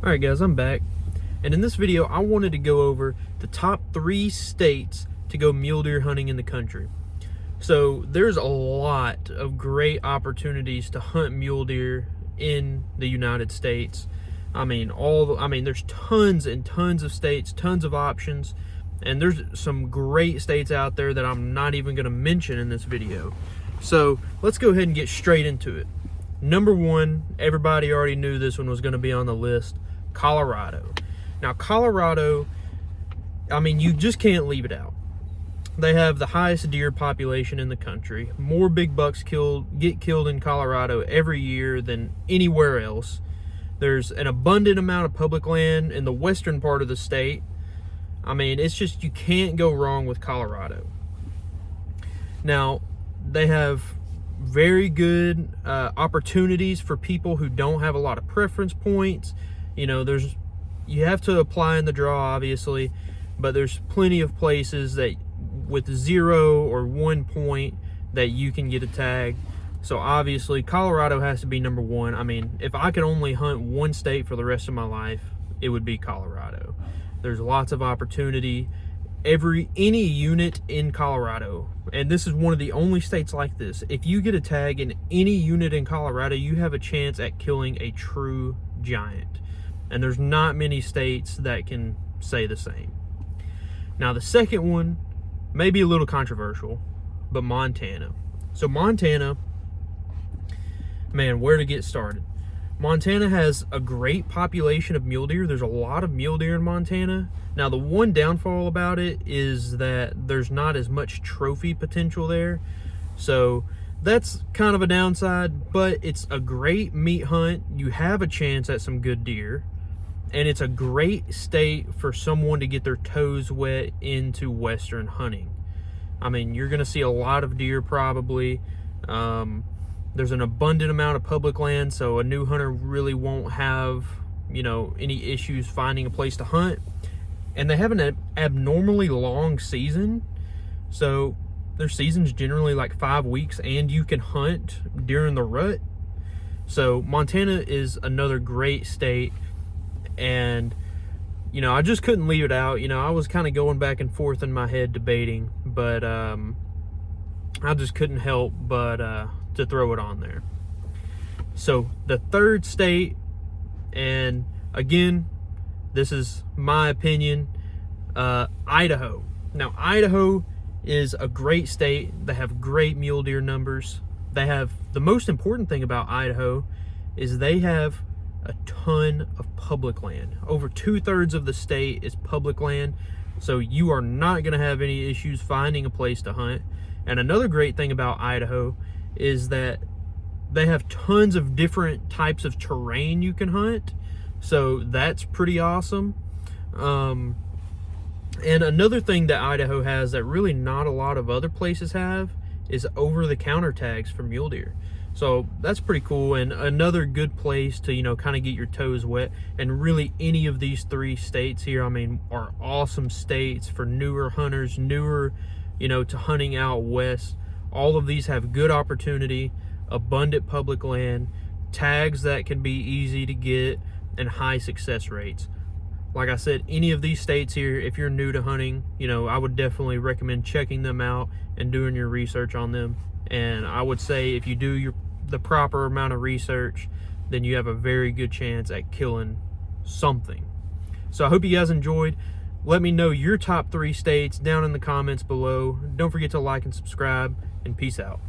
Alright guys, I'm back, and in this video I wanted to go over the top 3 states to go mule deer hunting in the country. So there's a lot of great opportunities to hunt mule deer in the United States. There's tons and tons of states, tons of options, and there's some great states out there that I'm not even going to mention in this video. So let's go ahead and get straight into it. Number 1, everybody already knew this one was going to be on the list, Colorado. Now Colorado, you just can't leave it out. They have the highest deer population in the country. More big bucks get killed in Colorado every year than anywhere else. There's an abundant amount of public land in the western part of the state. It's just, you can't go wrong with Colorado. Now, they have very good opportunities for people who don't have a lot of preference points. You have to apply in the draw, obviously, but there's plenty of places that with 0 or 1 point that you can get a tag. So obviously Colorado has to be number 1. If I could only hunt one state for the rest of my life, it would be Colorado. There's lots of opportunity. Any unit in Colorado, and this is one of the only states like this, if you get a tag in any unit in Colorado, you have a chance at killing a true giant. And there's not many states that can say the same. Now the second one may be a little controversial, but Montana. So Montana, man, where to get started? Montana has a great population of mule deer. There's a lot of mule deer in Montana. Now the one downfall about it is that there's not as much trophy potential there. So that's kind of a downside, but it's a great meat hunt. You have a chance at some good deer. And it's a great state for someone to get their toes wet into Western hunting. You're going to see a lot of deer probably. There's an abundant amount of public land, so a new hunter really won't have, any issues finding a place to hunt. And they have an abnormally long season. So their season's generally like 5 weeks, and you can hunt during the rut. So Montana is another great state. And I just couldn't leave it out. I was kind of going back and forth in my head debating, but I just couldn't help but to throw it on there. So the third state, and again, this is my opinion, Idaho. Now Idaho is a great state. They have great mule deer numbers. The most important thing about Idaho is they have a ton of public land. Over 2/3 of the state is public land, so you are not going to have any issues finding a place to hunt. And another great thing about Idaho is that they have tons of different types of terrain you can hunt, so that's pretty awesome. And another thing that Idaho has that really not a lot of other places have is over-the-counter tags for mule deer. So that's pretty cool, and another good place to, kind of get your toes wet. And really any of these 3 states here, are awesome states for newer hunters, to hunting out west. All of these have good opportunity, abundant public land, tags that can be easy to get, and high success rates. Like I said, any of these states here, if you're new to hunting, I would definitely recommend checking them out and doing your research on them. And I would say if you do the proper amount of research, then you have a very good chance at killing something. So I hope you guys enjoyed. Let me know your top 3 states down in the comments below. Don't forget to like and subscribe, and peace out.